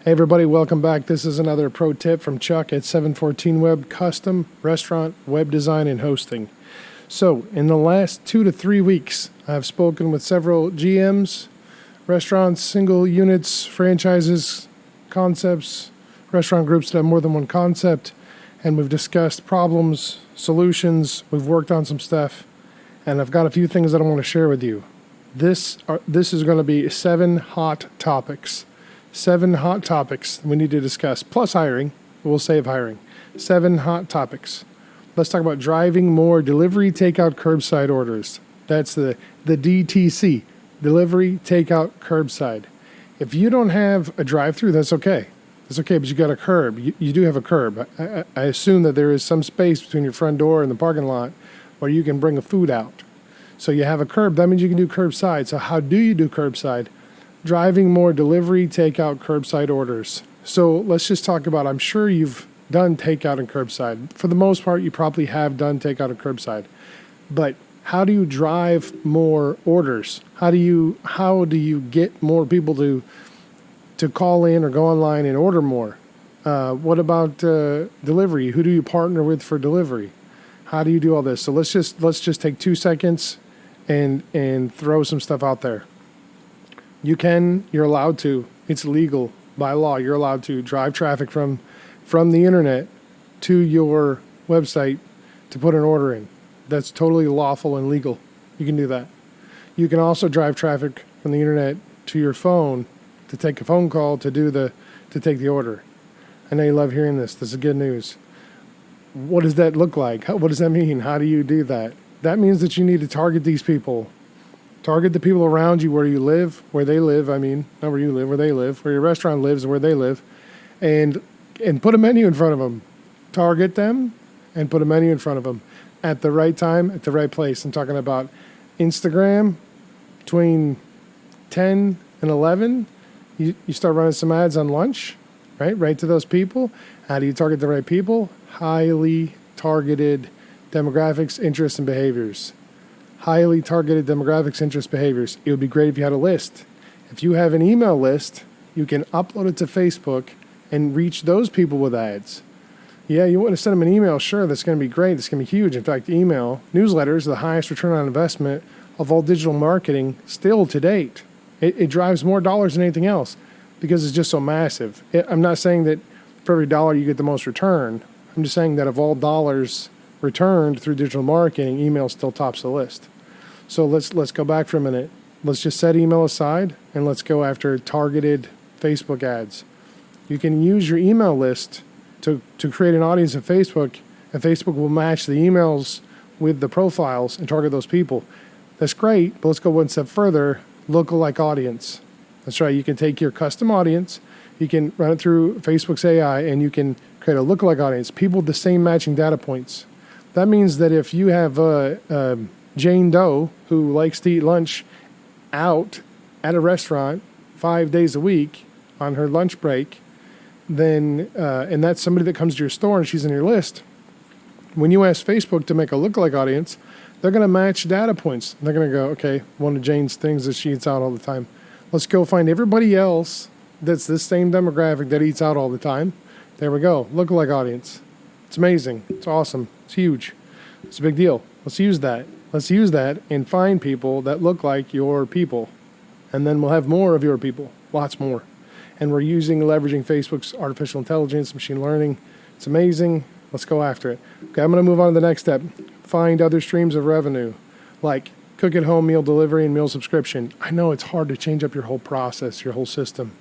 Hey everybody, welcome back. This is another pro tip from Chuck at 714 Web Custom Restaurant Web Design and Hosting. So, in the last 2 to 3 weeks, I've spoken with several GMs, restaurants, single units, franchises, concepts, restaurant groups that have more than one concept, and we've discussed problems, solutions, we've worked on some stuff, and I've got a few things that I want to share with you. This is going to be 7 hot topics. 7 hot topics we need to discuss, plus hiring. We'll save hiring. 7 hot topics. Let's talk about driving more delivery, takeout, curbside orders. That's the DTC, delivery, takeout, curbside. If you don't have a drive-through, that's okay. That's okay, but you got a curb. You do have a curb. I assume that there is some space between your front door and the parking lot where you can bring a food out. So you have a curb. That means you can do curbside. So how do you do curbside? Driving more delivery, takeout, curbside orders. So let's just talk about, I'm sure you've done takeout and curbside. For the most part, you probably have done takeout and curbside. But how do you drive more orders? How do you get more people to call in or go online and order more? What about delivery? Who do you partner with for delivery? How do you do all this? So let's just take 2 seconds and throw some stuff out there. You're allowed to, it's legal by law, you're allowed to drive traffic from the internet to your website to put an order in. That's totally lawful and legal. You can do that. You can also drive traffic from the internet to your phone to take a phone call to take the order. I know you love hearing this. This is good news. What does that look like? What does that mean? How do you do that? That means that you need to target these people. Target the people around you where you live, where they live. I mean, not where you live, where they live, where your restaurant lives and where they live, and put a menu in front of them. Target them and put a menu in front of them at the right time, at the right place. I'm talking about Instagram between 10 and 11. You start running some ads on lunch, right to those people. How do you target the right people? Highly targeted demographics, interests, and behaviors. Highly targeted demographics, interests, behaviors. It would be great if you had a list. If you have an email list, you can upload it to Facebook and reach those people with ads. Yeah, you want to send them an email, sure, that's going to be great. It's going to be huge. In fact, email newsletters are the highest return on investment of all digital marketing still to date. It drives more dollars than anything else because it's just so massive. I'm not saying that for every dollar you get the most return. I'm just saying that of all dollars returned through digital marketing, email still tops the list. So let's go back for a minute. Let's just set email aside and let's go after targeted Facebook ads. You can use your email list to create an audience of Facebook, and Facebook will match the emails with the profiles and target those people. That's great, but let's go one step further. Lookalike audience. That's right. You can take your custom audience, you can run it through Facebook's AI, and you can create a lookalike audience. People with the same matching data points. That means that if you have Jane Doe who likes to eat lunch out at a restaurant 5 days a week on her lunch break, then and that's somebody that comes to your store and she's in your list, when you ask Facebook to make a lookalike audience, they're going to match data points. They're going to go, okay, one of Jane's things is she eats out all the time. Let's go find everybody else that's this same demographic that eats out all the time. There we go, lookalike audience. It's amazing. It's awesome. It's huge. It's a big deal. Let's use that. Let's use that and find people that look like your people. And then we'll have more of your people. Lots more. And we're leveraging Facebook's artificial intelligence, machine learning. It's amazing. Let's go after it. Okay, I'm going to move on to the next step. Find other streams of revenue, like cook at home, meal delivery, and meal subscription. I know it's hard to change up your whole process, your whole system.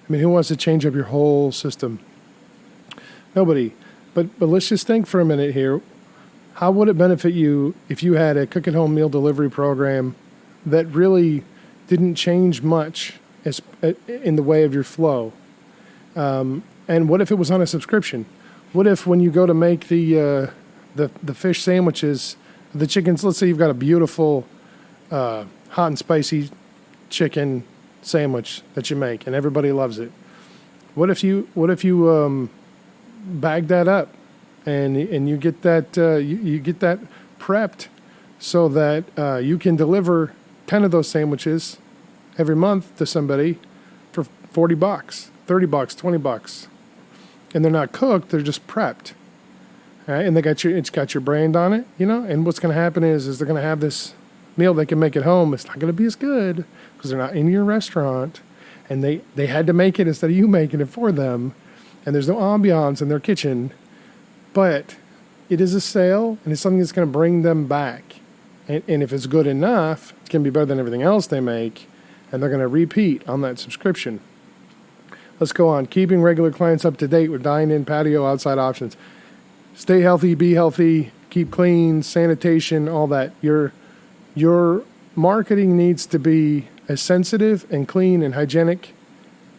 I mean, who wants to change up your whole system? Nobody. But let's just think for a minute here. How would it benefit you if you had a cook at home meal delivery program that really didn't change much in the way of your flow? And what if it was on a subscription? What if when you go to make the fish sandwiches, the chickens, let's say you've got a beautiful hot and spicy chicken sandwich that you make and everybody loves it. What if you bag that up and you get that you get that prepped so that you can deliver 10 of those sandwiches every month to somebody for $40, $30, $20. And they're not cooked, they're just prepped. Right? And it's got your brand on it, and what's going to happen is they're going to have this meal they can make at home. It's not going to be as good because they're not in your restaurant, and they had to make it instead of you making it for them, and there's no ambiance in their kitchen, but it is a sale, and it's something that's going to bring them back. And if it's good enough, it's going to be better than everything else they make, and they're going to repeat on that subscription. Let's go on. Keeping regular clients up to date with dine-in, patio, outside options. Stay healthy, be healthy, keep clean, sanitation, all that. Your marketing needs to be as sensitive and clean and hygienic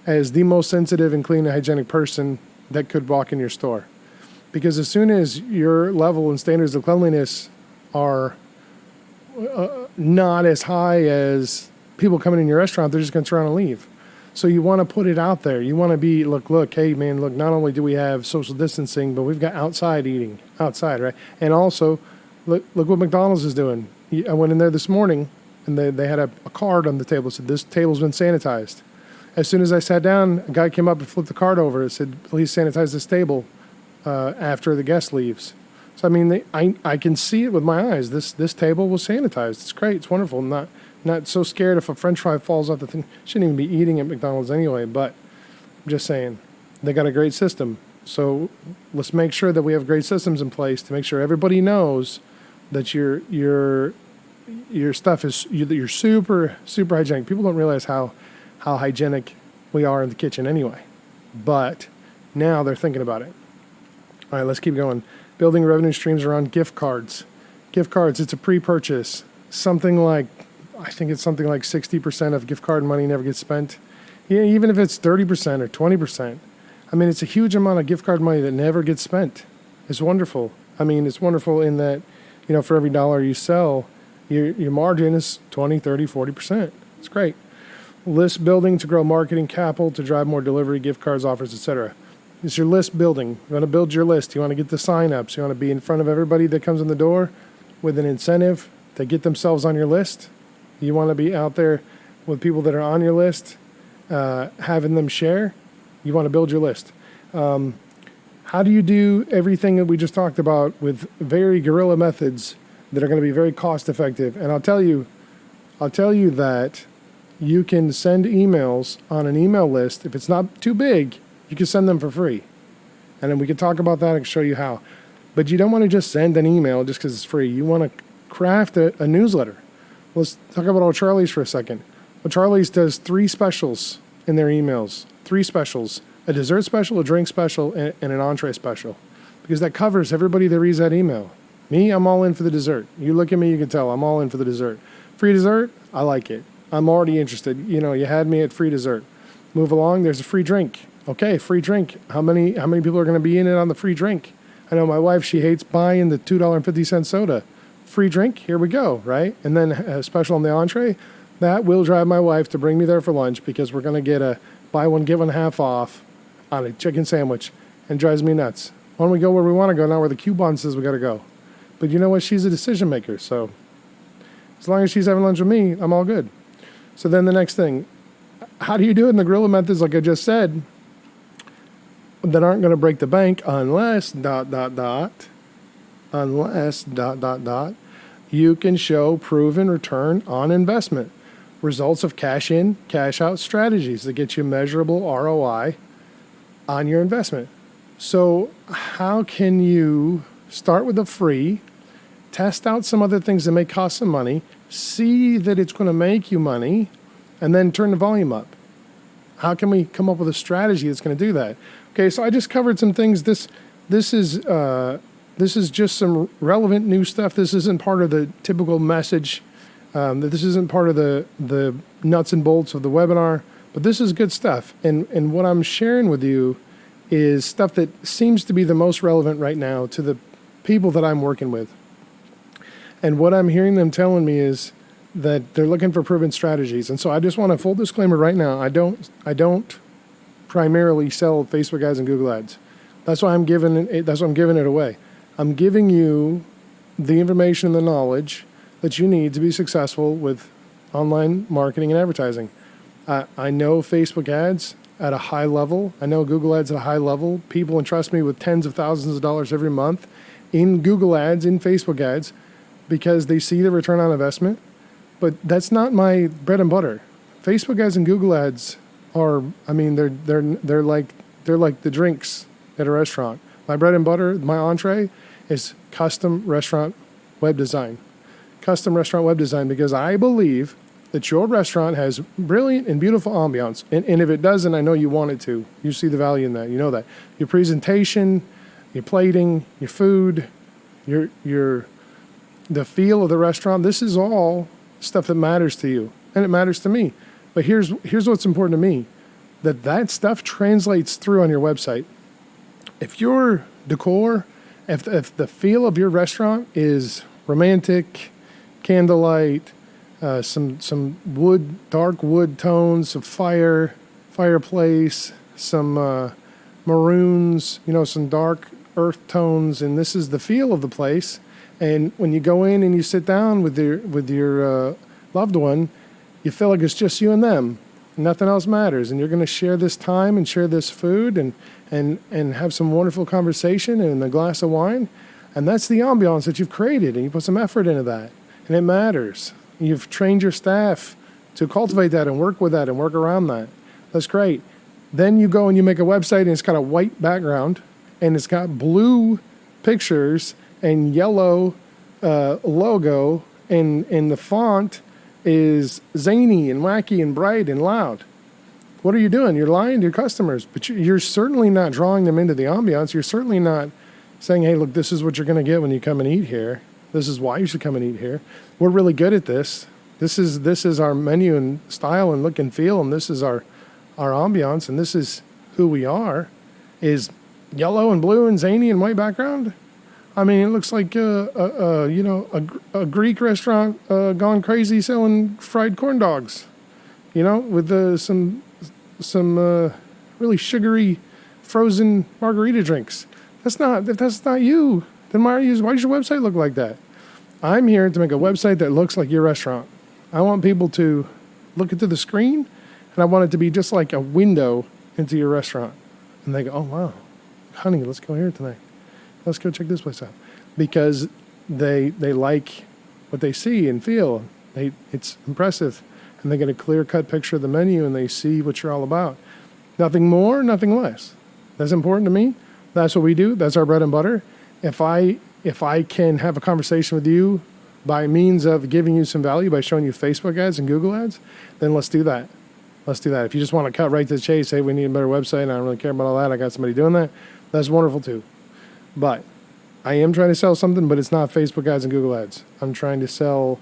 as the most sensitive and clean and hygienic person that could walk in your store. Because as soon as your level and standards of cleanliness are not as high as people coming in your restaurant, they're just going to turn around and leave. So you want to put it out there. You want to be, look, hey man, look, not only do we have social distancing, but we've got outside eating, right? And also, look what McDonald's is doing. I went in there this morning, and they had a card on the table that said, this table's been sanitized. As soon as I sat down, a guy came up and flipped the card over. It said, please sanitize this table after the guest leaves. So, I mean, I can see it with my eyes. This table was sanitized. It's great. It's wonderful. I'm not so scared if a French fry falls off the thing. Shouldn't even be eating at McDonald's anyway, but I'm just saying, they got a great system. So let's make sure that we have great systems in place to make sure everybody knows that your stuff is, you're super, super hygienic. People don't realize how hygienic we are in the kitchen anyway, but now they're thinking about it. All right, let's keep going. Building revenue streams around gift cards. Gift cards, it's a pre-purchase. I think it's something like 60% of gift card money never gets spent. Yeah, even if it's 30% or 20%. I mean, it's a huge amount of gift card money that never gets spent. It's wonderful. I mean, it's wonderful in that, for every dollar you sell, your margin is 20, 30, 40%. It's great. List building to grow marketing capital to drive more delivery, gift cards, offers, etc. It's your list building. You want to build your list. You want to get the sign-ups. You want to be in front of everybody that comes in the door with an incentive to get themselves on your list. You want to be out there with people that are on your list, having them share. You want to build your list. How do you do everything that we just talked about with very guerrilla methods that are going to be very cost effective? And I'll tell you that you can send emails on an email list. If it's not too big, you can send them for free. And then we can talk about that and show you how. But you don't want to just send an email just because it's free. You want to craft a newsletter. Let's talk about Old Charlie's for a second. Old Charlie's does 3 specials in their emails. 3 specials. A dessert special, a drink special, and an entree special. Because that covers everybody that reads that email. Me, I'm all in for the dessert. You look at me, you can tell I'm all in for the dessert. Free dessert, I like it. I'm already interested. You had me at free dessert. Move along, there's a free drink. Okay, free drink. How many people are going to be in it on the free drink? I know my wife, she hates buying the $2.50 soda. Free drink, here we go, right? And then a special on the entree, that will drive my wife to bring me there for lunch because we're going to get a buy one, get one half off on a chicken sandwich, and drives me nuts. Why don't we go where we want to go, not where the coupon says we got to go? But you know what? She's a decision maker, so as long as she's having lunch with me, I'm all good. So then the next thing, how do you do it in the guerrilla methods like I just said that aren't going to break the bank unless ... you can show proven return on investment, results of cash in, cash out strategies that get you measurable ROI on your investment. So how can you start with the free, test out some other things that may cost some money, see that it's going to make you money, and then turn the volume up? How can we come up with a strategy that's going to do that? Okay, so I just covered some things. This is just some relevant new stuff. This isn't part of the typical message. This isn't part of the nuts and bolts of the webinar, but this is good stuff. And what I'm sharing with you is stuff that seems to be the most relevant right now to the people that I'm working with. And what I'm hearing them telling me is that they're looking for proven strategies. And so I just want a full disclaimer right now. I don't primarily sell Facebook ads and Google ads. That's why I'm giving it away. I'm giving you the information and the knowledge that you need to be successful with online marketing and advertising. I know Facebook ads. at a high level. I know Google Ads at a high level. People entrust me with tens of thousands of dollars every month in Google Ads, in Facebook ads, because they see the return on investment. But that's not my bread and butter. Facebook ads and Google ads are, I mean, they're like the drinks at a restaurant. My bread and butter, my entree, is custom restaurant web design. Custom restaurant web design, because I believe that your restaurant has brilliant and beautiful ambiance. And if it doesn't, I know you want it to. You see the value in that. You know that. Your presentation, your plating, your food, the feel of the restaurant, this is all stuff that matters to you. And it matters to me. But here's what's important to me. That stuff translates through on your website. If your decor, if the feel of your restaurant is romantic, candlelight, some wood, dark wood tones, some fireplace, some maroons, some dark earth tones, and this is the feel of the place. And when you go in and you sit down with your loved one, you feel like it's just you and them. Nothing else matters, and you're going to share this time and share this food and have some wonderful conversation and a glass of wine, and that's the ambiance that you've created, and you put some effort into that, and it matters. You've trained your staff to cultivate that and work with that and work around that. That's great. Then you go and you make a website, and it's got a white background, and it's got blue pictures and yellow logo, and the font is zany and wacky and bright and loud. What are you doing? You're lying to your customers, but you're certainly not drawing them into the ambiance. You're certainly not saying, hey, look, this is what you're going to get when you come and eat here. This is why you should come and eat here. We're really good at this. This is our menu and style and look and feel, and this is our ambiance, and this is who we are, is yellow and blue and zany and white background. I mean, it looks like a Greek restaurant gone crazy selling fried corn dogs, with some really sugary frozen margarita drinks. If that's not you, then why does your website look like that? I'm here to make a website that looks like your restaurant. I want people to look into the screen, and I want it to be just like a window into your restaurant. And they go, oh, wow, honey, let's go here tonight. Let's go check this place out. Because they like what they see and feel. It's impressive. And they get a clear-cut picture of the menu, and they see what you're all about. Nothing more, nothing less. That's important to me. That's what we do. That's our bread and butter. If I can have a conversation with you by means of giving you some value by showing you Facebook ads and Google ads, then let's do that. Let's do that. If you just want to cut right to the chase, hey, we need a better website, and I don't really care about all that, I got somebody doing that, that's wonderful too. But I am trying to sell something, but it's not Facebook ads and Google ads. I'm trying to sell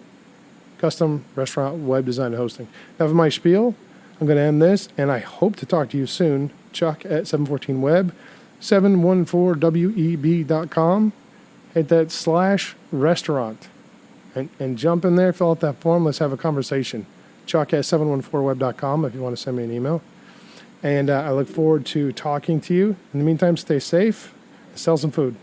custom restaurant web design and hosting. Enough of my spiel. I'm going to end this, and I hope to talk to you soon. Chuck at 714web, 714web.com. Hit that /restaurant and jump in there, fill out that form. Let's have a conversation. Chuck at 714web.com if you want to send me an email. And I look forward to talking to you. In the meantime, stay safe. Sell some food.